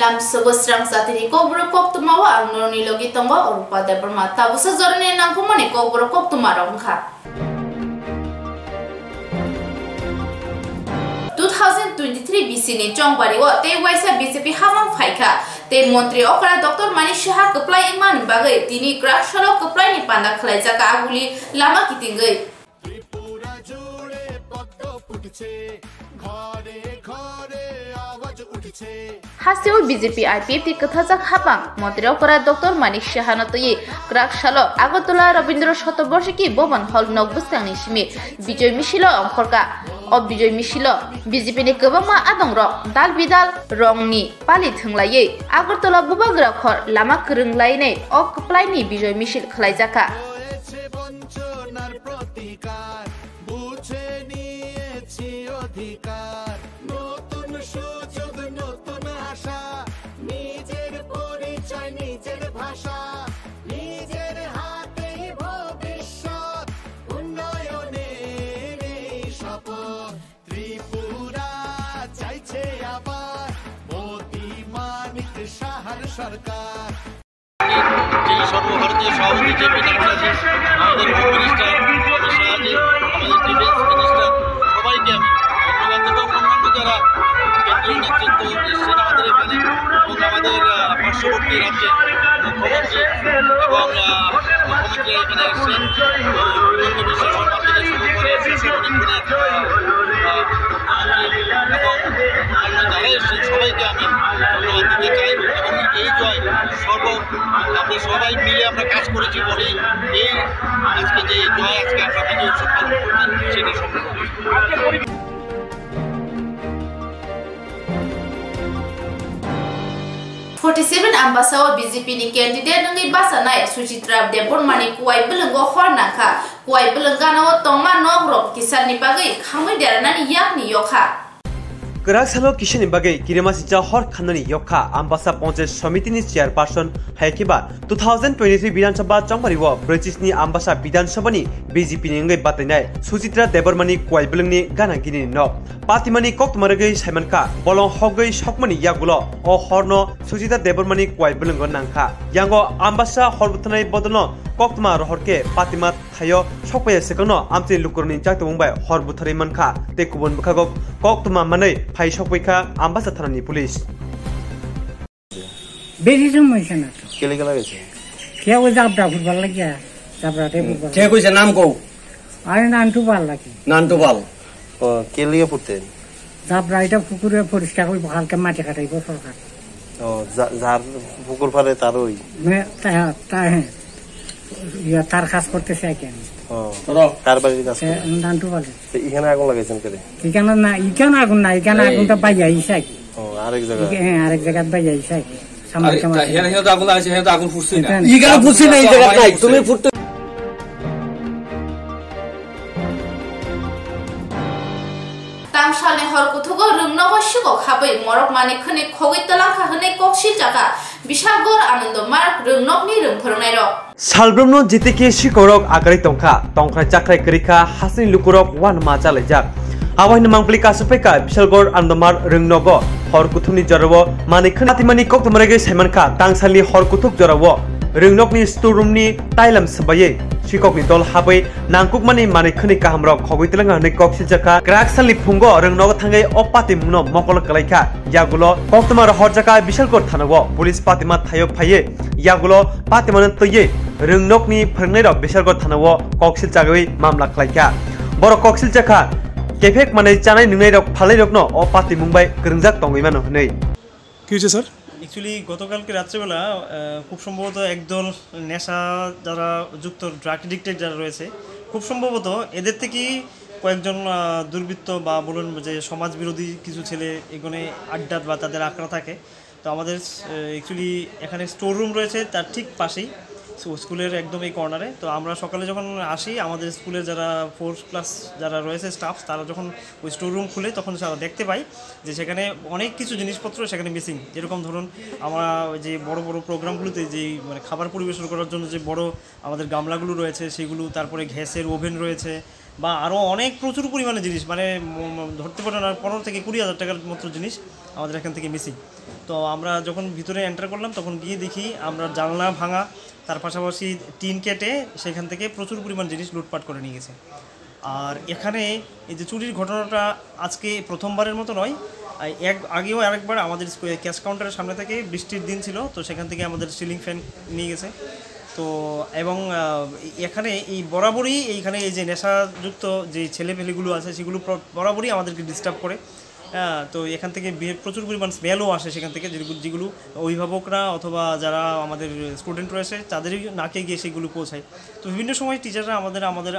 lam sebesrang satiri kobro kok tumawa angno nilogi tongo orupa deperma tabusa zorne nangkumani kobro kok tumarong kha 2023 BC ni chongbari wo te waisa BJP hamang phaika te মন্ত্রী okra dr manish shaha kaplai iman bagai tini krak shalo kaplai ni panda khlai jaka aguli lama kitingai Tripura জুড়ে পদ্ম ফুটছে ঘরে ঘরে আওয়াজ উঠছে হাসিও BJP IPF তি কথাজাক হাবাং মন্ত্রী okra dr manish shaha নতই krak shalo Agartala Rabindra শতবার্ষিকী ভবন হল নগবুস্তাংনি সিমি বিজয় মিছিল অংখরকা বিজয় মিছিল BJP ni kwbangma adong rok dal bidal rongni pali thunglaiye Agartala bubagra khor lama krunglai nei ok plai ni বিজয় মিছিল khlaijaka নতুন সুযোগ নতুন আশা নিজের পরিচয় নিজের ভাষা নিজের হাতেই ভবিষ্যৎ উন্নয়নের শপথ ত্রিপুরা চাইছে আবার মোদি মানিক শাহর সরকার যিনি সর্বভারতীয় সভাপতি জেপি নাড্ডা আমাদের হোম মিনিস্টার আমাদের ডিফেন্স মিনিস্টার সবাইকে আমি ধন্যবাদ দেব। অন্যান্য যারা কেন্দ্রীয় নেতৃত্ব এসছেন আমাদের এখানে এবং আমাদের পার্শ্ববর্তী রাজ্যে মুখ্যমন্ত্রী এবং মুখ্যমন্ত্রী এখানে এসছেন হিমন্ত বিশ্ব শর্মা থেকে শুরু করে মণিপুরের এবং অন্য যারা এসছেন সবাইকে আমি ধন্যবাদ দিতে চাই এবং এই জয় আমরা সবাই মিলে আমরা কাজ করেছি বলেই এই আজকে যে জয় আজকে আমরা বিজয় উৎসব পালন করছি সেটি সম্ভব হয়েছে। 47 ambassador BJP ni candidate ngi basanai Suchitra Debormani kuai belenggo hornaka kuai belenggana tongma nogrok kisan ni bagai khamai derana ni yak ni yokha Kerak salo kisani bagai kirimasicha hor khanani yokha ambasa ponche samitini chairperson haikiba 2023 Bidhan Sabha chongbariwo British ni ambasa Bidhan Sabha ni BJP ni ngai batainai Suchitra Debormani kuai belengni gana gini no Patimani koktumargai saimanka bolong hogai shokmani yagulo o horno Suchitra Debormani kuai belenggo nangkha yango ambasa horbutnai bodno koktuma rohorke Patima thayo shokpaya sekono amti lukurni jakto mumbai horbuthari manka te kubon bukhago koktuma manai phai shokpaika ambasa thanani police বেশি সময় না কেলে গলা গেছে কে ওই জাবড়া football লাগিয়া জাবড়া তে football কে কইছে নাম কও আরে নানটু পাল লাগি নানটু পাল ও কেলে ফুটতেন জাবড়া এটা পুকুরে পরিষ্কার করে হালকা মাটি কাটাইবো সরকার ও যার পুকুর পারে তার ওই মে তা ইয়া তার কাজ করতেছে কেন ও কার বাড়ির কাজ নানটু পাল এখানে আগুন লাগাইছেন কেন এখানে আগুন না এখানে আগুনটা বাইয়া আইছে কি ও আরেক জায়গা হ্যাঁ আরেক জায়গা বাইয়া আইছে কি আরে এখানে তো আগুন আছে এখানে তো আগুন ফুটছে না এখানে ফুটছে না এই জায়গা নাই তুমি ফুটতে তামসালে হর কুথুগো রুংনগো শিগো খাबै মরক মানে খনে খগৈ তলাখা হনে কক্সি জাকা বিশালগড় আনন্দ মার্ক রুংনগনি রুংফরনাই র সালব্রমনো জিতেকে শিকরক আগারি তংখ্রা চাকরাই করিখা হাসিন লুকুরক ওয়ান মা চালাইজাক আওয়াইন মাংপলি কাসুপেকা বিশালগড় আনন্দমার রুংনগো হর কুথুনি জরব মানে খনাতিমানি কক্তমরেগে সাইমানখা তাংসালি হর কুথুক জরব রুংনগনি স্টোররুমনি তাইলাম সবাইয়ে শিককনি দল হাबै নাংকুকমানি মানে খনি কাহামরক খগৈ তেলাঙ্গা হনে কক্সি জাকা ক্রাকসালি ফুঙ্গ রুংনগ থাঙ্গাই অপাতি মুনো মকল কলাইখা ইয়াগুলো কক্তমার হরজাকা বিশালগড় থানাগো পুলিশ পাতিমা থায়ক ফাইয়ে ইয়াগুলো পাতিমান তৈয়ে রুংনগনি ফরংনাই রক বিশালগড় থানাগো কক্সিল জাগাই মামলা খলাইখা বড় কক্সিল জাকা কেফেক মানে চানাই নুনাই রক ফালাই রক ন অপাতি মুম্বাই গরংজাক তংগৈমান হनै কি হইছে স্যার অ্যাকচুয়ালি গতকালকে রাত্রেবেলা খুব সম্ভবত একদল নেশা যারা যুক্ত ড্রাগ এডিক্টেড যারা রয়েছে খুব সম্ভবত এদের থেকেই কয়েকজন দুর্বৃত্ত বা বলুন যে সমাজ বিরোধী কিছু ছেলে এখানে আড্ডা বা তাদের আঁকড়া থাকে তো আমাদের অ্যাকচুয়ালি এখানে স্টোর রুম রয়েছে তার ঠিক পাশেই স্কুলের একদম এই কর্নারে। তো আমরা সকালে যখন আসি আমাদের স্কুলের যারা 4 ক্লাস যারা রয়েছে স্টাফ, তারা যখন ওই স্টোর রুম খুলে তখন দেখতে পাই যে সেখানে অনেক কিছু জিনিসপত্র সেখানে মিসিং। যেরকম ধরুন আমরা যে বড় বড় প্রোগ্রামগুলোতে যেই মানে খাবার পরিবেশন করার জন্য যে বড় আমাদের গামলাগুলো রয়েছে সেগুলো, তারপরে গ্যাসের ওভেন রয়েছে বা আরও অনেক প্রচুর পরিমাণে জিনিস, মানে ধরতে পারেন আর 15 থেকে 20,000 টাকার মতো জিনিস আমাদের এখান থেকে মিসিং। তো আমরা যখন ভিতরে এন্টার করলাম তখন গিয়ে দেখি আমরা জানলা ভাঙা, তার পাশাপাশি টিন কেটে সেখান থেকে প্রচুর পরিমাণ জিনিস লুটপাট করে নিয়ে গেছে। আর এখানে এই যে চুরির ঘটনাটা আজকে প্রথমবারের মতো নয়, আগেও আরেকবার আমাদের ক্যাশ কাউন্টারের সামনে থেকে বৃষ্টির দিন ছিল, তো সেখান থেকে আমাদের সিলিং ফ্যান নিয়ে গেছে। তো এবং এখানে এই বরাবরই এইখানে এই যে নেশাযুক্ত যে ছেলেপেলেগুলো আছে সেগুলো বরাবরই আমাদেরকে ডিস্টার্ব করে। তো এখান থেকে প্রচুর পরিমাণ স্মেলও আসে সেখান থেকে, যেগুলো অভিভাবকরা অথবা যারা আমাদের স্টুডেন্ট রয়েছে তাদেরই নাকে গিয়ে সেগুলো পৌঁছায়। তো বিভিন্ন সময় টিচাররা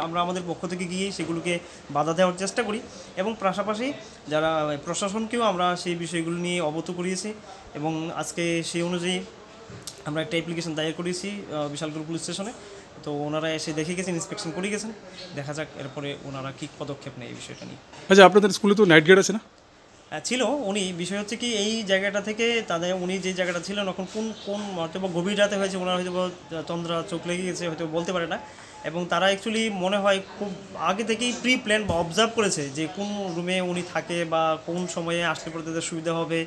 আমরা আমাদের পক্ষ থেকে গিয়ে সেগুলোকে বাধা দেওয়ার চেষ্টা করি এবং পাশাপাশি যারা প্রশাসনকেও আমরা সেই বিষয়গুলো নিয়ে অবগত করিয়েছি এবং আজকে সেই অনুযায়ী আমরা একটা অ্যাপ্লিকেশন দায়ের করেছি বিশালগড় পুলিশ স্টেশনে। তো ওনারা এসে দেখে গেছেন, ইন্সপেকশন করে গেছেন, দেখা যাক এরপরে ওনারা কী পদক্ষেপ নেয় এই বিষয়টা নিয়ে। আচ্ছা, আপনাদের স্কুলে তো নাইট গার্ড আছে না? ছিল উনি, বিষয় হচ্ছে কি এই জায়গাটা থেকে উনি যে জায়গাটা ছিলেন এখন কোন হয়তো বা গভীর রাতে হয়েছে, ওনার হয়তো তন্দ্রা চোখ লেগে গেছে, হয়তো বলতে পারে না। এবং তারা অ্যাকচুয়ালি মনে হয় খুব আগে থেকেই প্রি প্ল্যান বা অবজার্ভ করেছে যে কোন রুমে উনি থাকে বা কোন সময়ে আসলে পরে তাদের সুবিধা হবে,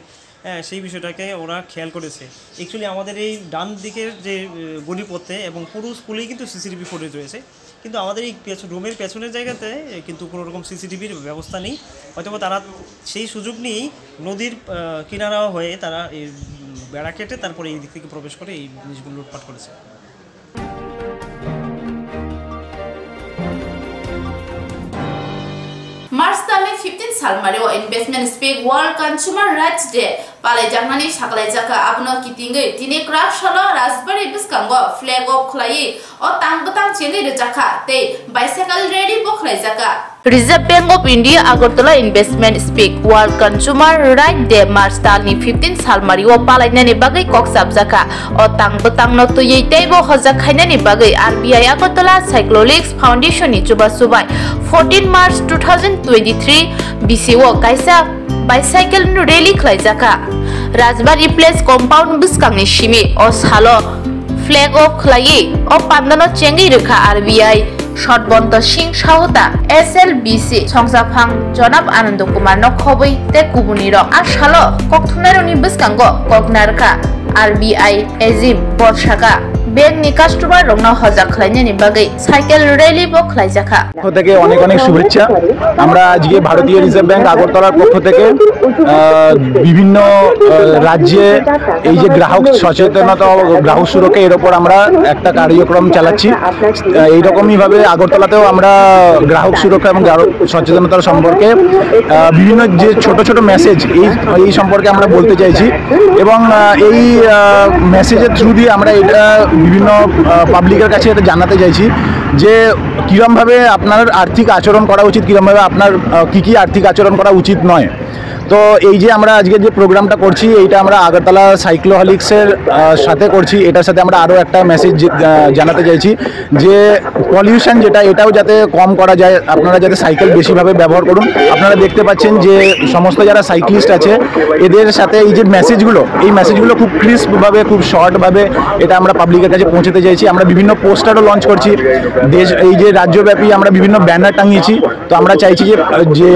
সেই বিষয়টাকে ওরা খেয়াল করেছে। অ্যাকচুয়ালি আমাদের এই ডান দিকের যে গলিপথে এবং পুরো স্কুলেই কিন্তু সিসিটিভি ফুটেজ রয়েছে, কিন্তু আমাদের এই রুমের পেছনের জায়গাতে কিন্তু কোনো রকম সিসিটিভির ব্যবস্থা নেই। হয়তো তারা সেই সুযোগ নিয়েই নদীর কিনারা হয়ে তারা এই বেড়া কেটে তারপরে এই দিক থেকে প্রবেশ করে এই জিনিসগুলো লুটপাট করেছে। मार्च दाननि 15 सालमारियाव investment speak world consumer rights day पालायजानानै सागलायजाखा आबनो कितिंगै दिनै क्राकशाला राजबारि बिस्कांगो फ्लेग अफ खलायै अ तांगबतां चेंगै रजाखा तै बाइसाइकेल रेडी बखलायजाखा। Reserve bank of India Agartala investment speak world consumer right day March दालनि 15 सालमारियाव पालायनायनि बागै कक्साबजाखा अ तांगबतां नतुयै तैबो हजाखायनायनि बागै आरबीआई आगरतला साइक्लोलिक्स फाउंडेशन नि जुबा सुबाय 14 मार्च 2023 बीसीओ कायसा बाइसाइकेल रैली खलायजाखा। राजबारि प्लेस कम्पाउंड बिस्कांनि सिमी अ सालो फ्लैग ऑफ खलायै अ पान्दानो चेंगै रखा आरबीआई शटबंत सिंह साहता एसएलबीसी संसाफां जनाब आनंद कुमार न खबै ते कुबुनि रक आ सालो कक्थुनारनि बिस्कांगो ककनारखा आरबीआई एजिम बर्षाका बैंक नि कास्टमार रंना हजा खलायनायनि बागै साइकेल रैली बो खलायजाखा। পক্ষ থেকে অনেক অনেক শুভেচ্ছা। আমরা আজকে ভারতীয় রিজার্ভ ব্যাংক আগরতলার পক্ষ থেকে বিভিন্ন রাজ্যে এই যে গ্রাহক সচেতনতা গ্রাহক সুরক্ষা এর উপর আমরা একটা কার্যক্রম চালাচ্ছি। এইরকমই ভাবে আগরতলাতেও আমরা গ্রাহক সুরক্ষা এবং গ্রাহক সচেতনতার সম্পর্কে বিভিন্ন যে ছোট ছোট মেসেজ এই সম্পর্কে আমরা বলতে চাইছি এবং এই মেসেজের থ্রু দিয়ে আমরা এটা বিভিন্ন পাবলিকের কাছে এটা জানাতে চাইছি যে কীরকমভাবে আপনার আর্থিক আচরণ করা উচিত, কীরকমভাবে আপনার কী আর্থিক আচরণ করা উচিত নয়। তো এই যে আমরা আজকে যে প্রোগ্রামটা করছি এইটা আমরা আগরতলা সাইক্লোহলিক্সের সাথে করছি। এটার সাথে আমরা আরও একটা মেসেজ জানাতে চাইছি যে পলিউশন যেটা এটাও যাতে কম করা যায়, আপনারা যাতে সাইকেল বেশিভাবে ব্যবহার করুন। আপনারা দেখতে পাচ্ছেন যে সমস্ত যারা সাইক্লিস্ট আছে এদের সাথে এই যে মেসেজগুলো খুব ক্রিস্পভাবে খুব শর্টভাবে এটা আমরা পাবলিকের কাছে পৌঁছতে চাইছি। আমরা বিভিন্ন পোস্টারও লঞ্চ করছি এই যে রাজ্যব্যাপী আমরা বিভিন্ন ব্যানার টাঙিয়েছি। তো আমরা চাইছি যে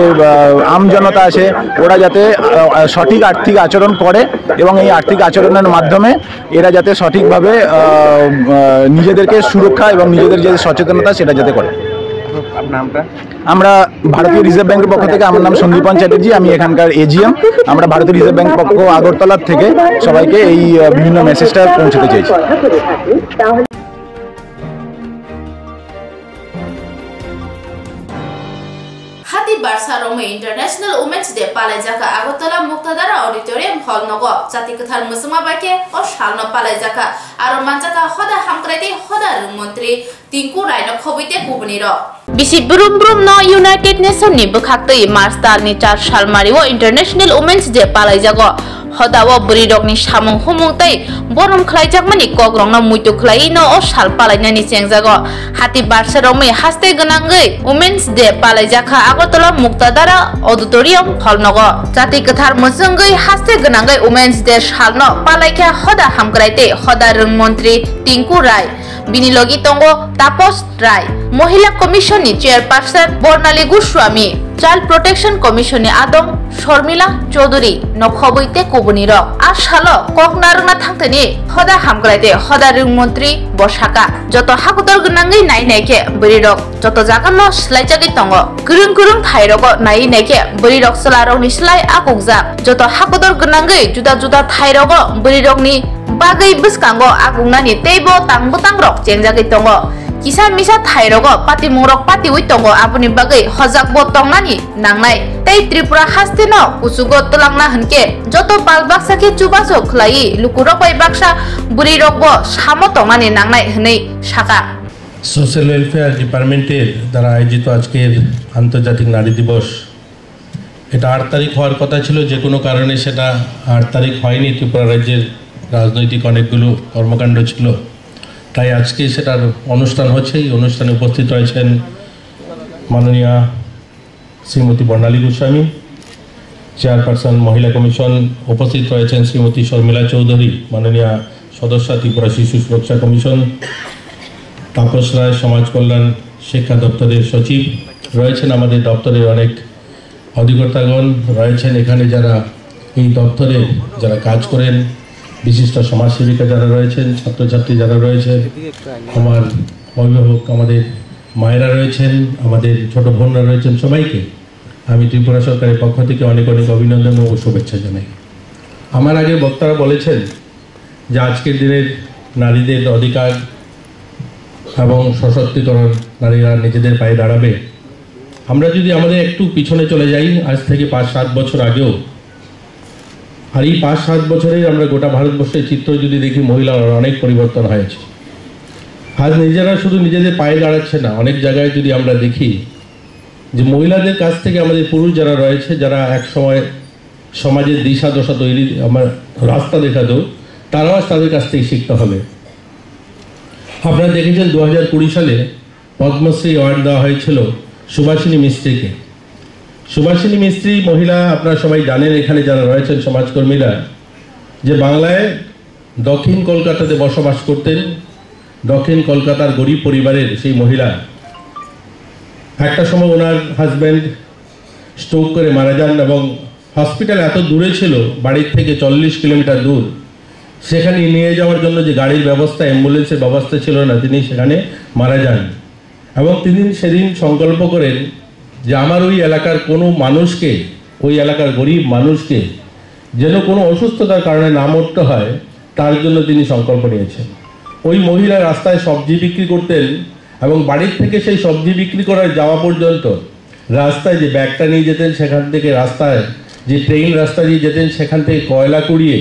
আম জনতা আছে ওরা যাতে সঠিক আর্থিক আচরণ করে এবং এই আর্থিক আচরণের মাধ্যমে এরা যাতে সঠিকভাবে নিজেদেরকে সুরক্ষা এবং নিজেদের যে সচেতনতা সেটা যাতে করে। আমরা ভারতীয় রিজার্ভ ব্যাংকের পক্ষ থেকে, আমার নাম সন্দীপন চ্যাটার্জি, আমি এখানকার এজিএম। আমরা ভারতীয় রিজার্ভ ব্যাংক পক্ষ আগরতলার থেকে সবাইকে এই বিভিন্ন মেসেজটা পৌঁছতে চাইছি। बारसा रोमे इंटरनेशनल वुमेन्स डे पालायजाखा आगरतला मुक्ताधारा ऑडिटोरियम हॉल नगो जाति कथार मुसमा बाके और शालनो पालायजाखा आरो मानजाखा हदा हामक्राइते हदा मंत्री तिंकु रायनो खबैते कुबनिरो बिसि ब्रुम ब्रुम न यूनाइटेड नेशन नि बखाक्तै मार्च दालनि 4 सालमारिओ इंटरनेशनल वुमेन्स डे पालायजागो hodawo burirokni samung humung tai borom khlaijakmani kogrongno muitu khlaino o sal palainani chengjago hati barsarokmi haste ganangei Women's Day palaijakha Agartala Muktadara Auditorium Hallnogo jati kathar mujungei haste ganangei Women's Day salno palaikha hoda hamkraite hoda rung mantri Tinku Rai binilogi tongo Tapos Rai Mohila Commission ni Chairperson Bornali Goswami Child Protection Commission ni Adong Sharmila Chaudhary nokhoboite kubuniro ashalo koknaruna thangtani hoda hamkraite hoda rung mantri Bosaka joto hakutor gnangai nai naike burirok joto jagano slaijagi tongo kurung thairogo nai naike burirok salarokni slai akukjak joto hakutor gnangai juda juda thairogo burirokni bagai buskango agungnani teibo tangrok chengjagi tongo kisa misa thairogo pati mungrok pati ui tongo apuni bagai hojak bo tongnani nangnai tei Tripura hasteno usugo tulangna hunke joto pal baksa ke chubaso khlai lukurok bai baksa burirok bo samo tongnani nangnai hnei saka social welfare ডিপার্টমেন্টের দ্বারা আয়োজিত আজকের আন্তর্জাতিক নারী দিবস এটা ৮ তারিখ হওয়ার কথা ছিল যে কোনো কারণে সেটা ৮ তারিখ হয়নি ত্রিপুরা রাজ্যের রাজনৈতিক অনেকগুলো কর্মকাণ্ড ছিল তাই আজকে সেটার অনুষ্ঠান হচ্ছে এই অনুষ্ঠানে উপস্থিত রয়েছেন মাননীয়া শ্রীমতী বর্ণালী গোস্বামী চেয়ারপারসন মহিলা কমিশন উপস্থিত রয়েছেন শ্রীমতী শর্মিলা চৌধুরী মাননীয়া সদস্যা ত্রিপুরা শিশু সুরক্ষা কমিশন তাপস রায় সমাজ কল্যাণ শিক্ষা দপ্তরের সচিব রয়েছেন আমাদের দপ্তরের অনেক অধিকর্তাগণ রয়েছেন এখানে যারা এই দপ্তরে যারা কাজ করেন বিশিষ্ট সমাজসেবিকা যারা রয়েছেন ছাত্রছাত্রী যারা রয়েছেন আমার অভিভাবক আমাদের মায়েরা রয়েছেন আমাদের ছোট বোনরা রয়েছেন সবাইকে আমি ত্রিপুরা সরকারের পক্ষ থেকে অনেক অনেক অভিনন্দন ও শুভেচ্ছা জানাই আমার আগে বক্তারা বলেছেন যে আজকের দিনের নারীদের অধিকার এবং সশক্তিকরণ নারীরা নিজেদের পায়ে দাঁড়াবে আমরা যদি আমাদের একটু পিছনে চলে যাই আজ থেকে ৫-৭ বছর আগেও আর এই ৫-৭ বছরেই আমরা গোটা ভারতবর্ষের চিত্র যদি দেখি মহিলার অনেক পরিবর্তন হয়েছে আজ নিজেরা শুধু নিজেদের পায়ে দাঁড়াচ্ছে না অনেক জায়গায় যদি আমরা দেখি যে মহিলাদের কাছ থেকে আমাদের পুরুষ যারা রয়েছে যারা এক সময় সমাজের দিশা দশা তৈরি আমার রাস্তা দেখাতো তারাও তাদের কাছ থেকে শিখতে হবে আপনারা দেখেছেন 2020 সালে পদ্মশ্রী অ্যাওয়ার্ড দেওয়া হয়েছিল সুভাষিনী মিস্ত্রিকে সুভাষিনী মিস্ত্রি মহিলা আপনারা সবাই জানেন এখানে যারা রয়েছেন সমাজকর্মীরা যে বাংলায় দক্ষিণ কলকাতাতে বসবাস করতেন দক্ষিণ কলকাতার গরিব পরিবারের সেই মহিলা একটা সময় ওনার হাজব্যান্ড স্ট্রোক করে মারা যান এবং হসপিটাল এত দূরে ছিল বাড়ির থেকে 40 কিলোমিটার দূর সেখানে নিয়ে যাওয়ার জন্য যে গাড়ির ব্যবস্থা অ্যাম্বুলেন্সের ব্যবস্থা ছিল না তিনি সেখানে মারা যান এবং তিনি সেদিন সংকল্প করেন যে আমার ওই এলাকার কোনো মানুষকে ওই এলাকার গরিব মানুষকে যেন কোনো অসুস্থতার কারণে না মরতে হয় তার জন্য তিনি সংকল্প নিয়েছেন ওই মহিলা রাস্তায় সবজি বিক্রি করতেন এবং বাড়ির থেকে সেই সবজি বিক্রি করার যাওয়া পর্যন্ত রাস্তায় যে ব্যাগটা নিয়ে যেতেন সেখান থেকে রাস্তায় যে ট্রেন রাস্তা দিয়ে যেতেন সেখান থেকে কয়লা কুড়িয়ে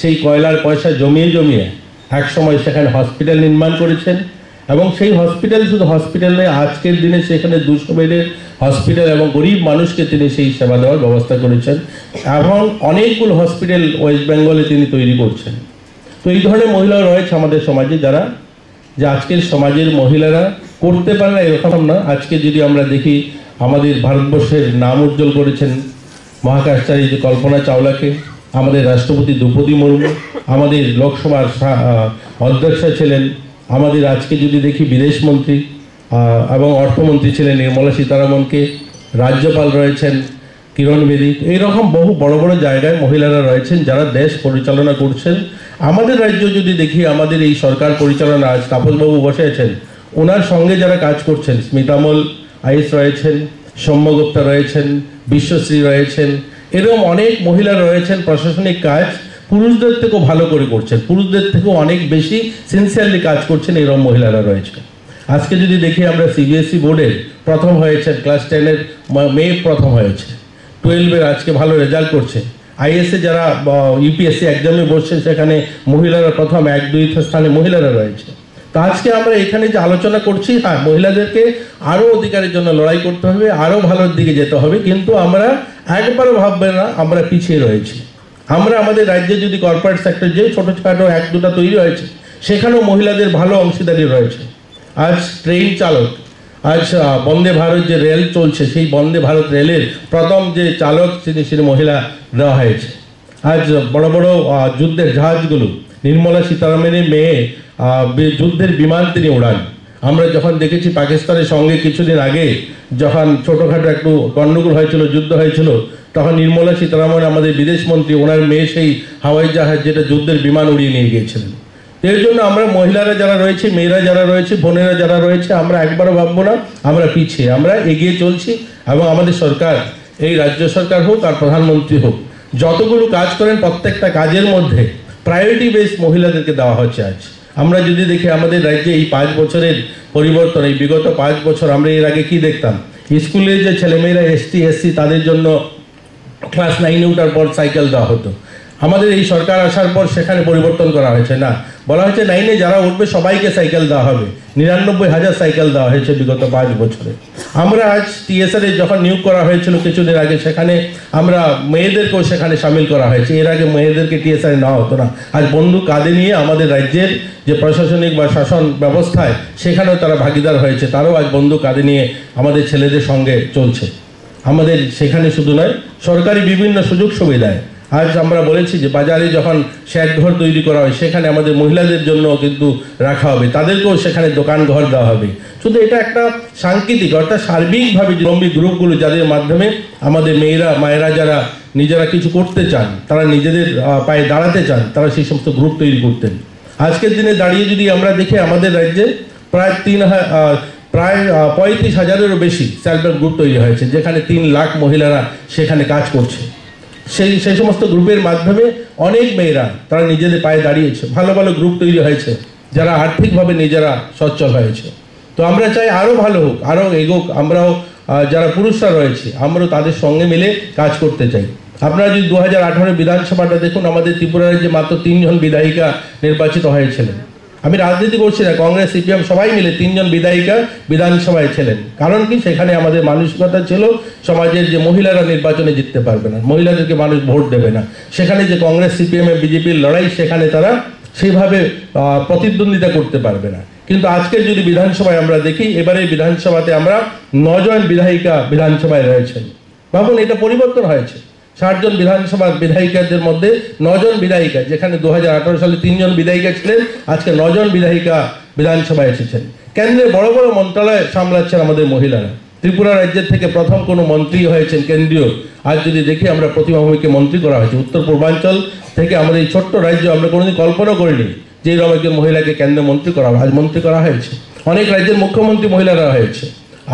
সেই কয়লার পয়সা জমিয়ে এক সময় সেখানে হসপিটাল নির্মাণ করেছেন এবং সেই হসপিটাল শুধু হসপিটাল নয় আজকের দিনে সেখানে 200 বেডের হসপিটাল এবং গরিব মানুষকে তিনি সেই সেবা দেওয়ার ব্যবস্থা করেছেন এবং অনেকগুলো হসপিটাল ওয়েস্ট বেঙ্গলে তিনি তৈরি করছেন তো এই ধরনের মহিলা রয়েছে আমাদের সমাজে যারা যে আজকের সমাজের মহিলারা করতে পারে না এরকম না আজকে যদি আমরা দেখি আমাদের ভারতবর্ষের নাম উজ্জ্বল করেছেন মহাকাশচারী যে কল্পনা চাওলাকে আমাদের রাষ্ট্রপতি দ্রৌপদী মুর্মু আমাদের লোকসভার অধ্যক্ষা ছিলেন আমাদের আজকে যদি দেখি বিদেশমন্ত্রী এবং অর্থমন্ত্রী ছিলেন নির্মলা সীতারামনকে রাজ্যপাল রয়েছেন কিরণ বেদি এইরকম বহু বড় বড় জায়গায় মহিলারা রয়েছেন যারা দেশ পরিচালনা করছেন আমাদের রাজ্য যদি দেখি আমাদের এই সরকার পরিচালনা আজ তাপসবাবু বসে আছেন ওনার সঙ্গে যারা কাজ করছেন স্মিতামল আইএস রয়েছেন সৌম্যগুপ্তা রয়েছেন বিশ্বশ্রী রয়েছেন এরকম অনেক মহিলা রয়েছেন প্রশাসনিক কাজ পুরুষদের থেকেও ভালো করে করছেন পুরুষদের থেকেও অনেক বেশি সিনসিয়ারলি কাজ করছেন এরকম মহিলারা রয়েছে আজকে যদি দেখি আমরা সিবিএসই বোর্ডের প্রথম হয়েছেন ক্লাস 10-এর মেয়ে প্রথম হয়েছে 12-এর আজকে ভালো রেজাল্ট করছে আইএসএ যারা ইউপিএসসি এক্সামে বসছেন সেখানে মহিলারা প্রথম 1-2 স্থানে মহিলারা রয়েছে তো আজকে আমরা এখানে যে আলোচনা করছি হ্যাঁ মহিলাদেরকে আরও অধিকারের জন্য লড়াই করতে হবে আরও ভালোর দিকে যেতে হবে কিন্তু আমরা একবারও ভাববে না আমরা পিছিয়ে রয়েছি আমরা আমাদের রাজ্যে যদি কর্পোরেট সেক্টর যে ছোটোখাটো এক দুটা তৈরি হয়েছে সেখানেও মহিলাদের ভালো অংশীদারি রয়েছে। আজ ট্রেন চালক, আজ বন্দে ভারত যে রেল চলছে সেই বন্দে ভারত রেলের প্রথম যে চালক তিনি মহিলা দেওয়া হয়েছে। আজ বড় বড় যুদ্ধের জাহাজগুলো নির্মলা সীতারামনের মেয়ে যুদ্ধের বিমান তিনি উড়ান। আমরা যখন দেখেছি পাকিস্তানের সঙ্গে কিছুদিন আগে যখন ছোটোখাটো একটু গণ্ডগোল হয়েছিল, যুদ্ধ হয়েছিল, তখন নির্মলা সীতারামন আমাদের বিদেশ মন্ত্রী ওনার মেয়ে সেই হাওয়াই জাহাজ যেটা যুদ্ধের বিমান উড়িয়ে নিয়ে গিয়েছিলেন। এর জন্য আমরা মহিলারা যারা রয়েছে, মেয়েরা যারা রয়েছে, বোনেরা যারা রয়েছে, আমরা একবারও ভাববো না আমরা পিছিয়ে, আমরা এগিয়ে চলছি। এবং আমাদের সরকার, এই রাজ্য সরকার হোক আর প্রধানমন্ত্রী হোক, যতগুলো কাজ করেন প্রত্যেকটা কাজের মধ্যে প্রায়োরিটি বেস মহিলাদেরকে দেওয়া হচ্ছে। আজ আমরা যদি দেখি আমাদের রাজ্যে এই 5 বছরের পরিবর্তন, এই বিগত 5 বছর আমরা এর আগে কি দেখতাম, স্কুলে যে ছেলেমেয়েরা ST SC তাদের জন্য ক্লাস 9-এ ওঠার পর সাইকেল দেওয়া হতো। আমাদের এই সরকার আসার পর সেখানে পরিবর্তন করা হয়েছে, না, বলা হয়েছে 9-এ যারা উঠবে সবাইকে সাইকেল দেওয়া হবে। 99,000 সাইকেল দেওয়া হয়েছে বিগত 5 বছরে। আমরা আজ TSR যখন নিয়োগ করা হয়েছিল কিছুদিন আগে, সেখানে আমরা মেয়েদেরকেও সেখানে সামিল করা হয়েছে। এর আগে মেয়েদেরকে TSR নেওয়া হতো না। আজ বন্দুক কাঁধে নিয়ে আমাদের রাজ্যের যে প্রশাসনিক বা শাসন ব্যবস্থায় সেখানেও তারা ভাগিদার হয়েছে, তারাও আজ বন্দুক কাঁধে নিয়ে আমাদের ছেলেদের সঙ্গে চলছে। আমাদের সেখানে শুধু নয়, সরকারি বিভিন্ন সুযোগ সুবিধায় আজ আমরা বলেছি যে বাজারে যখন শেড ঘর তৈরি করা হয় সেখানে আমাদের মহিলাদের জন্য কিন্তু রাখা হবে, তাদেরকেও সেখানে দোকান ঘর দেওয়া হবে। শুধু এটা একটা সাংকেতিক, অর্থাৎ সার্বিকভাবে লম্বী গ্রুপগুলো যাদের মাধ্যমে আমাদের মায়েরা যারা নিজেরা কিছু করতে চান, তারা নিজেদের পায়ে দাঁড়াতে চান, তারা সেই সমস্ত গ্রুপ তৈরি করতেন। আজকের দিনে দাঁড়িয়ে যদি আমরা দেখি আমাদের রাজ্যে প্রায় 35,000-এরও বেশি সেলফ হেল্প গ্রুপ তৈরি হয়েছে, যেখানে 3 লাখ মহিলারা সেখানে কাজ করছে। সেই সমস্ত গ্রুপের মাধ্যমে অনেক মেয়েরা তারা নিজেদের পায়ে দাঁড়িয়েছে, ভালো ভালো গ্রুপ তৈরি হয়েছে, যারা আর্থিকভাবে নিজেরা সচ্ছল হয়েছে। তো আমরা চাই আরও ভালো হোক, আরও এগোক। আমরাও যারা পুরুষরা রয়েছে আমরাও তাদের সঙ্গে মিলে কাজ করতে চাই। আপনারা যদি 2018 বিধানসভাটা দেখুন, আমাদের ত্রিপুরা রাজ্যে মাত্র 3 জন বিধায়িকা নির্বাচিত হয়েছিলেন। আমি রাজনীতি করছি না, কংগ্রেস CPM সবাই মিলে 3 জন বিধায়িকা বিধানসভায় ছিলেন। কারণ কি, সেখানে আমাদের মানসিকতা ছিল সমাজের যে মহিলারা নির্বাচনে জিততে পারবে না, মহিলাদেরকে মানুষ ভোট দেবে না। সেখানে যে কংগ্রেস CPM BJPর লড়াই, সেখানে তারা সেইভাবে প্রতিদ্বন্দ্বিতা করতে পারবে না। কিন্তু আজকের যদি বিধানসভায় আমরা দেখি, এবারে বিধানসভাতে আমরা 9 জন বিধায়িকা বিধানসভায় রয়েছেন। ভাবুন, এটা পরিবর্তন হয়েছে। 60 জন বিধানসভার বিধায়িকাদের মধ্যে 9 জন বিধায়িকা, যেখানে 2018 সালে 3 জন বিধায়িকা ছিলেন, আজকে 9 জন বিধায়িকা বিধানসভায় এসেছেন। কেন্দ্রে বড় বড় মন্ত্রণালয় সামলাচ্ছেন আমাদের মহিলারা। ত্রিপুরা রাজ্যের থেকে প্রথম কোনো মন্ত্রী হয়েছেন কেন্দ্রীয়। আজ যদি দেখি, আমরা প্রতিমা ভৌমিককে মন্ত্রী করা হয়েছে। উত্তর পূর্বাঞ্চল থেকে আমাদের এই ছোট্ট রাজ্য, আমরা কোনোদিন কল্পনা করিনি যে এরকম একজন মহিলাকে কেন্দ্রে মন্ত্রী করা হবে। আজ মন্ত্রী করা হয়েছে। অনেক রাজ্যের মুখ্যমন্ত্রী মহিলারা হয়েছে।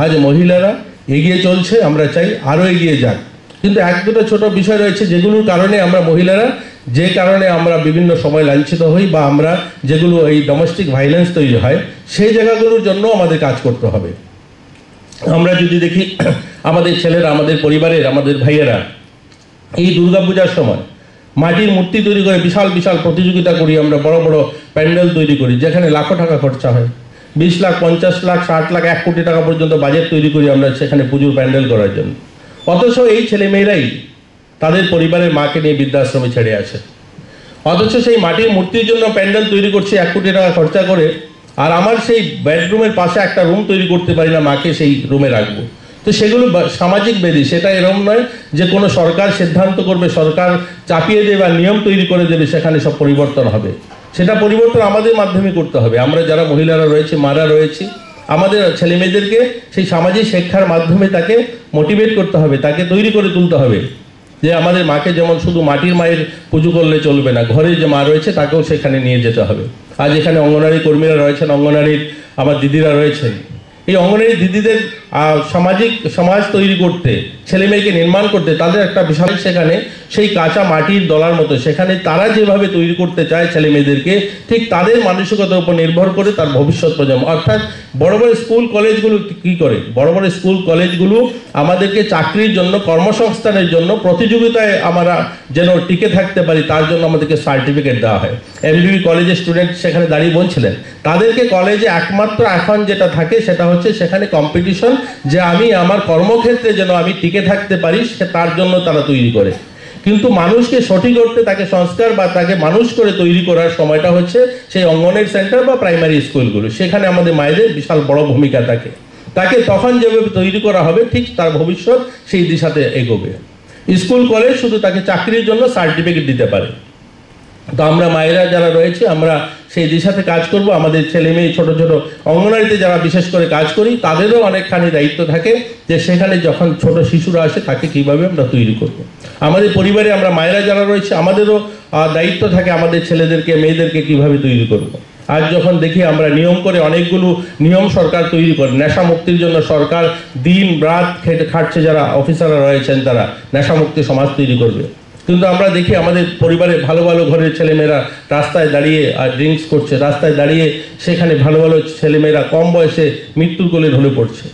আজ মহিলারা এগিয়ে চলছে, আমরা চাই আরও এগিয়ে যাক। কিন্তু 1-2টা ছোট বিষয় রয়েছে যেগুলোর কারণে আমরা মহিলারা, যে কারণে আমরা বিভিন্ন সময় লাঞ্ছিত হই, বা আমরা যেগুলো এই ডোমেস্টিক ভায়োলেন্স তৈরি হয়, সেই জায়গাগুলোর জন্য আমাদের কাজ করতে হবে। আমরা যদি দেখি, আমাদের ছেলেরা, আমাদের পরিবারের, আমাদের ভাইয়েরা এই দুর্গাপূজার সময় মাটির মূর্তি তৈরি করে বিশাল বিশাল প্রতিযোগিতা করি, আমরা বড় বড় প্যান্ডেল তৈরি করি, যেখানে লাখো টাকা খরচা হয়। 20 লাখ, 50 লাখ, 60 লাখ, 1 কোটি টাকা পর্যন্ত বাজেট তৈরি করি আমরা সেখানে পুজোর প্যান্ডেল করার জন্য। অথচ এই ছেলেমেয়েরাই তাদের পরিবারের মাকে নিয়ে বৃদ্ধাশ্রমে ছেড়ে আসে। অথচ সেই মাটির মূর্তির জন্য প্যান্ডেল তৈরি করছে 1 কোটি টাকা খরচা করে, আর আমার সেই বেডরুমের পাশে একটা রুম তৈরি করতে পারি না, মাকে সেই রুমে রাখবো। তো সেগুলো সামাজিক ব্যাধি। সেটা এরকম নয় যে কোনো সরকার সিদ্ধান্ত করবে, সরকার চাপিয়ে দেবে বা নিয়ম তৈরি করে দেবে, সেখানে সব পরিবর্তন হবে। সেটা পরিবর্তন আমাদের মাধ্যমে করতে হবে। আমরা যারা মহিলারা রয়েছে, মারা রয়েছি, আমাদের ছেলেমেয়েদেরকে সেই সামাজিক শিক্ষার মাধ্যমে তাকে মোটিভেট করতে হবে, তাকে তৈরি করে তুলতে হবে যে আমাদের মাকে যেমন শুধু মাটির মায়ের পুজো করলে চলবে না, ঘরে যে মা রয়েছে তাকেও সেখানে নিয়ে যেতে হবে। আজ এখানে অঙ্গনওয়াড়ি কর্মীরা রয়েছেন, অঙ্গনওয়াড়ির আমার দিদিরা রয়েছেন। এই অঙ্গনওয়াড়ি দিদিদের সমাজ তৈরি করতে, ছেলে মেয়েকে নির্মাণ করতে তাদের একটা বিশাল, সেখানে সেই কাঁচা মাটির দলার মতো, সেখানে তারা যেভাবে তৈরি করতে চায় ছেলে মেয়েদেরকে, ঠিক তাদের মানসিকতার উপর নির্ভর করে তার ভবিষ্যৎ প্রজন্ম। অর্থাৎ বড় বড় স্কুল কলেজগুলো কী করে, বড় বড় স্কুল কলেজগুলো আমাদেরকে চাকরির জন্য, কর্মসংস্থানের জন্য, প্রতিযোগিতায় আমরা যেন টিকে থাকতে পারি তার জন্য আমাদেরকে সার্টিফিকেট দেওয়া হয়। MBB কলেজের স্টুডেন্ট সেখানে দাঁড়িয়ে বলছিলেন, তাদেরকে কলেজে একমাত্র এখন যেটা থাকে সেটা হচ্ছে সেখানে কম্পিটিশন, যে আমি আমার কর্মক্ষেত্রে যেন আমি টিকে থাকতে পারি, তার জন্য তারা তৈরি করে। কিন্তু মানুষকে সঠিক অর্থে তাকে সংস্কার বা তাকে মানুষ করে তৈরি করার সময়টা হচ্ছে সেই অঙ্গনওয়াড়ি সেন্টার বা প্রাইমারি স্কুলগুলো। সেখানে আমাদের মায়েদের বিশাল বড় ভূমিকা থাকে। তাকে তখন যেভাবে তৈরি করা হবে ঠিক তার ভবিষ্যৎ সেই দিশাতে এগোবে। স্কুল কলেজ শুধু তাকে চাকরির জন্য সার্টিফিকেট দিতে পারে। তো আমরা মায়েরা যারা রয়েছে আমরা সেই দিশাতে কাজ করব। আমাদের ছেলে মেয়ে ছোট ছোট অঙ্গনওয়াড়িতে যারা বিশেষ করে কাজ করি তাদেরও অনেকখানি দায়িত্ব থাকে যে সেখানে যখন ছোট শিশুরা আসে তাকে কিভাবে আমরা তৈরি করব। আমাদের পরিবারে আমরা মায়েরা যারা রয়েছে আমাদেরও দায়িত্ব থাকে আমাদের ছেলেদেরকে মেয়েদেরকে কিভাবে তৈরি করব। আজ যখন দেখি আমরা নিয়ম করে অনেকগুলো নিয়ম সরকার তৈরি করে, নেশা মুক্তির জন্য সরকার দিন রাত খাটছে, যারা অফিসাররা রয়েছেন তারা নেশা মুক্তি সমাজ তৈরি করবে, কিন্তু আমরা দেখি আমাদের পরিবারে ভালো ভালো ঘরের ছেলেমেয়েরা রাস্তায় দাঁড়িয়ে আর ড্রিঙ্কস করছে, রাস্তায় দাঁড়িয়ে সেখানে ভালো ভালো ছেলেমেয়েরা কম বয়সে মৃত্যুর কোলে ঢলে পড়ছে।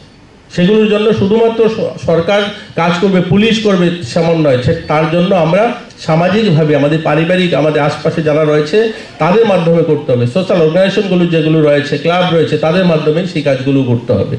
সেগুলোর জন্য শুধুমাত্র সরকার কাজ করবে, পুলিশ করবে সেমন নয়, তার জন্য আমরা সামাজিকভাবে আমাদের পারিবারিক আমাদের আশপাশে যারা রয়েছে তাদের মাধ্যমে করতে হবে। সোশ্যাল অর্গানাইজেশনগুলো যেগুলো রয়েছে, ক্লাব রয়েছে, তাদের মাধ্যমে সেই কাজগুলো করতে হবে।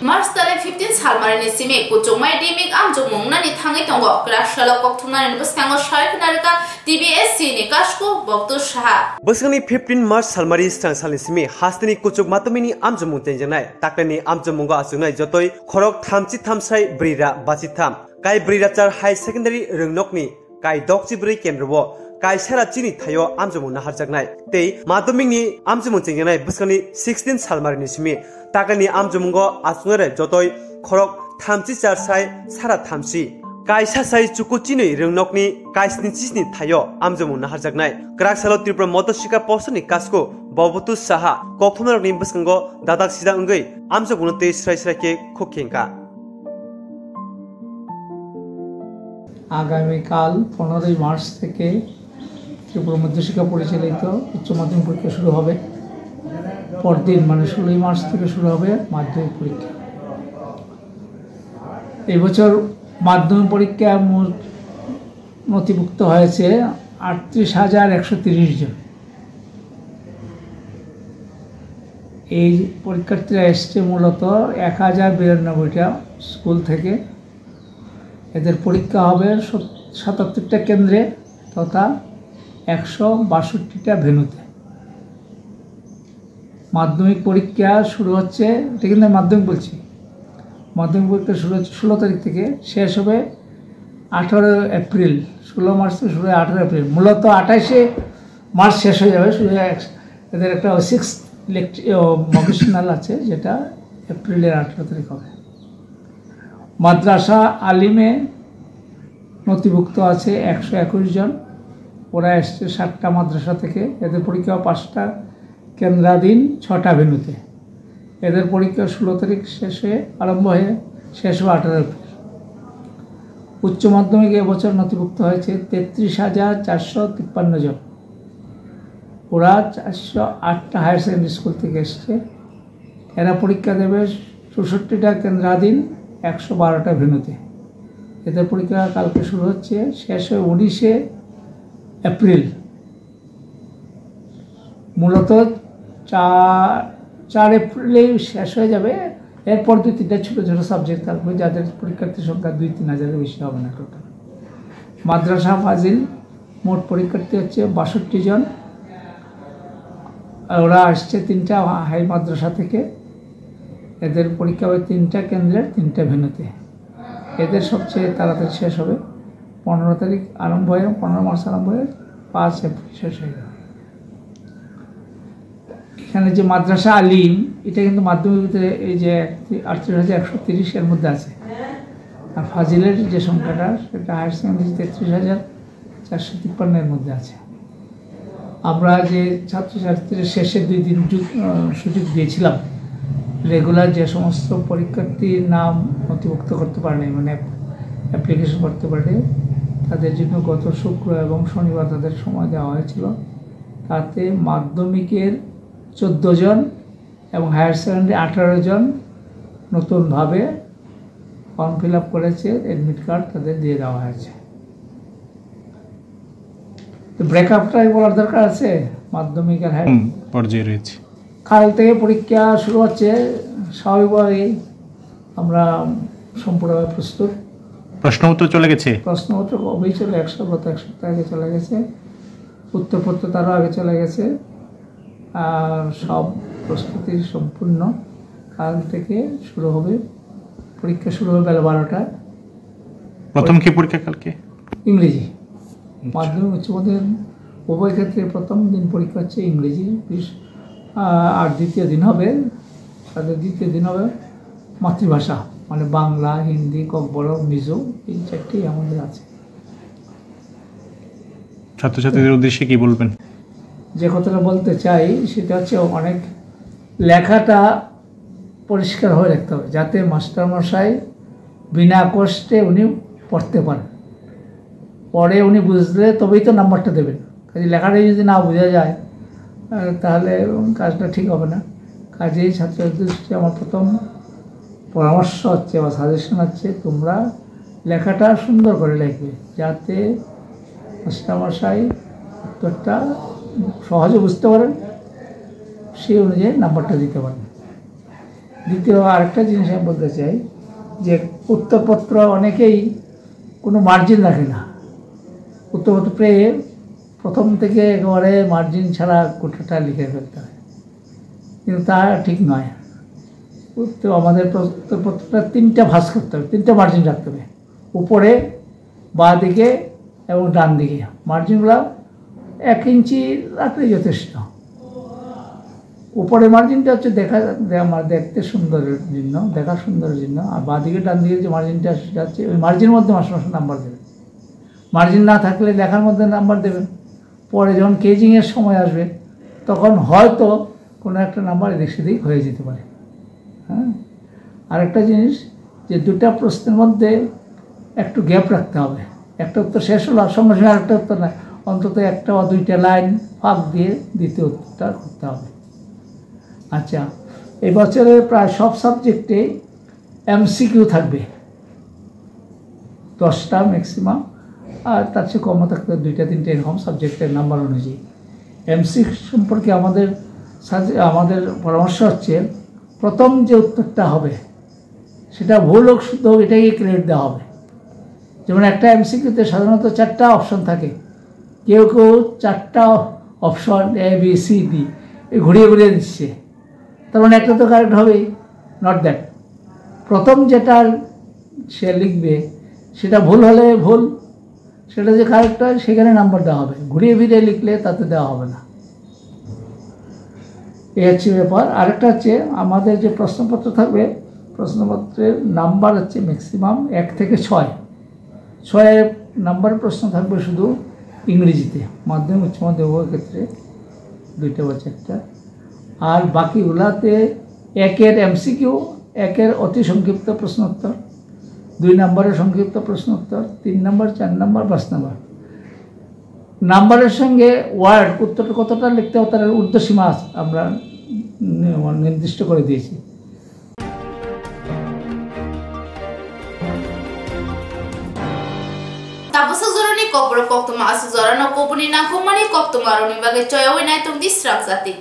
Mars tale 15 salmarini sime kuchungmai dimik amjungmung nani thangai tongo krashalo kokthumnani buskango shaiknarika TBSC ni kashko boktu shaha busngani 15 March salmari stang salni sime hastini kuchuk matumini amjumung tenjanai takani amjumungo asungnai jotoi khorok thamchi thamsai brira bachitam kai brira char high secondary rungnokni kai dokchi bri kendrobo kai sara chini thayo amjumung naharjaknai tei madumingni amjumung tenjanai busngani 16 salmarini sime takani amjumungo asungare jotoi khorok thamchi char sai sara thamchi kaisa sai chukuchini rungnokni kaisni chisni thayo amjumung naharjaknai kraksalo tripura motoshika posoni kasko bobutu saha kokthomnarni buskango dadak sida ungei amjumung te srai srai ke khokhenka আগামীকাল 15 March থেকে ত্রিপুরা মধ্যশিক্ষা পরিচালিত উচ্চ মাধ্যমিক পরীক্ষা শুরু হবে। পরদিন মানে 16 মার্চ থেকে শুরু হবে মাধ্যমিক পরীক্ষা। এই বছর মাধ্যমিক পরীক্ষা নথিভুক্ত হয়েছে 38,130 জন। এই পরীক্ষার্থীরা এসছে মূলত 1092টা স্কুল থেকে। এদের পরীক্ষা হবে 77টা কেন্দ্রে তথা 162টা ভেন্যুতে। মাধ্যমিক পরীক্ষা শুরু হচ্ছে, এটা কিন্তু আমি মাধ্যমিক বলছি, মাধ্যমিক পরীক্ষা শুরু হচ্ছে 16 তারিখ থেকে, শেষ হবে 18 এপ্রিল। 16 মার্চ থেকে শুরু হয় 18 এপ্রিল। মূলত 28 মার্চ শেষ হয়ে যাবে। শুধু এদের একটা 6th ভোকেশনাল আছে যেটা এপ্রিলের 18 তারিখ হবে। মাদ্রাসা আলিমে নথিভুক্ত আছে 121 জন। ওরা এসছে 7টা মাদ্রাসা থেকে। এদের পরীক্ষা 5টা কেন্দ্রাধীন 6টা ভেন্যুতে। এদের পরীক্ষা 16 তারিখ আরম্ভ হয়ে শেষ হবে 18 এপ্রিল। উচ্চ মাধ্যমিক এবছর নথিভুক্ত হয়েছে 33,453 জন। ওরা 408টা হায়ার সেকেন্ডারি স্কুল থেকে এসছে। এরা পরীক্ষা দেবে 64টা কেন্দ্রাধীন 112টা ভেন্যুতে। এদের পরীক্ষা কালকে শুরু হচ্ছে, শেষ হয় 19 এপ্রিল। মূলত 4 এপ্রিলেই শেষ হয়ে যাবে। এরপর 2-3টা ছোটো ছোটো সাবজেক্ট থাকবে যাদের পরীক্ষার্থীর সংখ্যা 2-3 হাজারের বেশি হবে না টোটাল। মাদ্রাসা ফাজিল মোট পরীক্ষার্থী হচ্ছে 62 জন। ওরা আসছে 3টা হাই মাদ্রাসা থেকে। এদের পরীক্ষা হবে 3টা কেন্দ্রের 3টা ভেন্যুতে। এদের সবচেয়ে তাড়াতাড়ি শেষ হবে 15 তারিখ আরম্ভ হয়ে 15 মার্চ আরম্ভ হয়ে 5 এপ্রিল শেষ হয়ে যাবে। এখানে যে মাদ্রাসা আলিম, এটা কিন্তু মাধ্যমিক ভিতরে এই যে 38,130 এর মধ্যে আছে। আর ফাজিলের যে সংখ্যাটা সেটা হায়ার সেকেন্ডারি 33,453 এর মধ্যে আছে। আমরা যে ছাত্রছাত্রীদের শেষে 2 দিন সুযোগ দিয়েছিলাম, রেগুলার যে সমস্ত পরীক্ষার্থীর নাম নথিভুক্ত করতে পারেনি, মানে অ্যাপ্লিকেশন করতে পারেনি, তাদের জন্য গত শুক্র এবং শনিবার তাদের সময় দেওয়া হয়েছিল। তাতে মাধ্যমিকের 14 জন এবং হায়ার সেকেন্ডারি 18 জন নতুনভাবে ফর্ম ফিল আপ করেছে। অ্যাডমিট কার্ড তাদের দিয়ে দেওয়া হয়েছে। তো ব্রেকআপটাই বলার দরকার আছে। মাধ্যমিক আর হায়ার পর্যায়ে রয়েছে। কাল থেকে পরীক্ষা শুরু হচ্ছে। স্বাভাবিকভাবেই আমরা সম্পূর্ণভাবে প্রস্তুত। প্রশ্ন উত্তর চলে গেছে? প্রশ্ন উত্তর কবেই চলে, গত এক সপ্তাহ আগে চলে গেছে। উত্তরপত্র তারও আগে চলে গেছে। আর সব প্রস্তুতি সম্পূর্ণ। কাল থেকে শুরু হবে পরীক্ষা, শুরু হবে বেলা 12টায়। প্রথম কি পরীক্ষা কালকে? ইংরেজি। মাধ্যমিক উচ্চ মাধ্যমিক উভয় ক্ষেত্রে প্রথম দিন পরীক্ষা হচ্ছে ইংরেজি, আর দ্বিতীয় দিন হবে মাতৃভাষা, মানে বাংলা, হিন্দি, ককবরক, মিজো, এই চারটেই আমাদের আছে। ছাত্রছাত্রীদের উদ্দেশ্যে কি বলবেন? যে কথাটা বলতে চাই সেটা হচ্ছে অনেক লেখাটা পরিষ্কার হয়ে রাখতে হবে, যাতে মাস্টারমশাই বিনা কষ্টে উনি পড়তে পারেন। পরে উনি বুঝলে তবেই তো নাম্বারটা দেবেন। কাজে লেখাটাই যদি না বোঝা যায় তাহলে কাজটা ঠিক হবে না। কাজেই ছাত্রদের দৃষ্টিতে আমার প্রথম পরামর্শ হচ্ছে বা সাজেশন হচ্ছে, তোমরা লেখাটা সুন্দর করে লিখবে, যাতে মাস্টারমশাই উত্তরটা সহজে বুঝতে পারেন, সেই অনুযায়ী নাম্বারটা দিতে পারেন। দ্বিতীয় আরেকটা জিনিস আমি বলতে চাই যে উত্তরপত্র অনেকেই কোনো মার্জিন রাখে না। উত্তরপত্র পেয়ে প্রথম থেকে একেবারে মার্জিন ছাড়া গোটাটা লিখে ফেলতে হয়, কিন্তু তা ঠিক নয়। তো আমাদের উত্তরপত্রটা 3টা ভাঁজ করতে হবে, 3টা মার্জিন রাখতে হবে, উপরে, বাঁ দিকে এবং ডান দিকে। মার্জিনগুলো 1 ইঞ্চি রাখলেই যথেষ্ট। উপরের মার্জিনটা হচ্ছে দেখতে সুন্দরের জন্য, দেখার সুন্দরের জন্য, আর বাঁ দিকে ডান দিকে যে মার্জিনটা সেটা হচ্ছে ওই মার্জিনের মধ্যে মাসে নাম্বার দেবেন। মার্জিন না থাকলে লেখার মধ্যে নাম্বার দেবেন, পরে যখন কেজিংয়ের সময় আসবে তখন হয়তো কোনো একটা নাম্বার এদিক সেদিক হয়ে যেতে পারে। হ্যাঁ, আরেকটা জিনিস যে 2টা প্রশ্নের মধ্যে একটু গ্যাপ রাখতে হবে। একটা উত্তর শেষ হলো আর সঙ্গে সঙ্গে আরেকটা উত্তর না, অন্তত 1 বা 2টা লাইন ফাঁক দিয়ে দ্বিতীয় উত্তরটা করতে হবে। আচ্ছা, এই বছরে প্রায় সব সাবজেক্টে MCQ থাকবে, 10টা ম্যাক্সিমাম, আর তার চেয়ে কমও থাকতে 2টা 3টা এরকম সাবজেক্টের নাম্বার অনুযায়ী। MCQ সম্পর্কে আমাদের পরামর্শ হচ্ছে, প্রথম যে উত্তরটা হবে সেটা ভুল হোক শুদ্ধ হোক এটাই ক্রেডিট দেওয়া হবে। যেমন একটা MCQতে সাধারণত 4টা অপশন থাকে, কেউ 4টা অপশন ABCD ঘুরিয়ে ঘুরিয়ে দিচ্ছে, তার মানে একটা তো কারেক্ট হবেই। নট দ্যাট, প্রথম যেটা সে লিখবে সেটা ভুল হলে ভুল, সেটা যে কারেক্ট হয় সেখানে নাম্বার দেওয়া হবে, ঘুরিয়ে ফিরিয়ে লিখলে তাতে দেওয়া হবে না। এই হচ্ছে ব্যাপার। আরেকটা হচ্ছে আমাদের যে প্রশ্নপত্র থাকবে, প্রশ্নপত্রের নাম্বার হচ্ছে ম্যাক্সিমাম 1 থেকে 6 নাম্বারের প্রশ্ন থাকবে শুধু ইংরেজিতে, মাধ্যমিক উচ্চ মাধ্যমিক উভয় ক্ষেত্রে 2টা বা 4টা, আর বাকিগুলাতে 1-এর MCQ, 1-এর অতি সংক্ষিপ্ত প্রশ্নোত্তর, 2 নম্বরের সংক্ষিপ্ত প্রশ্নোত্তর, 3 নম্বর, 4 নম্বর, 5 নম্বর। নাম্বারের সঙ্গে ওয়ার্ড উত্তরটা কতটা লিখতে হবে তার ঊর্ধ্বসীমা আমরা নির্দিষ্ট করে দিয়েছি। Tapos zoroni kopro koktuma asu zorano kopuni na komani koptuma aroni bagai choya wina tung disrak zati.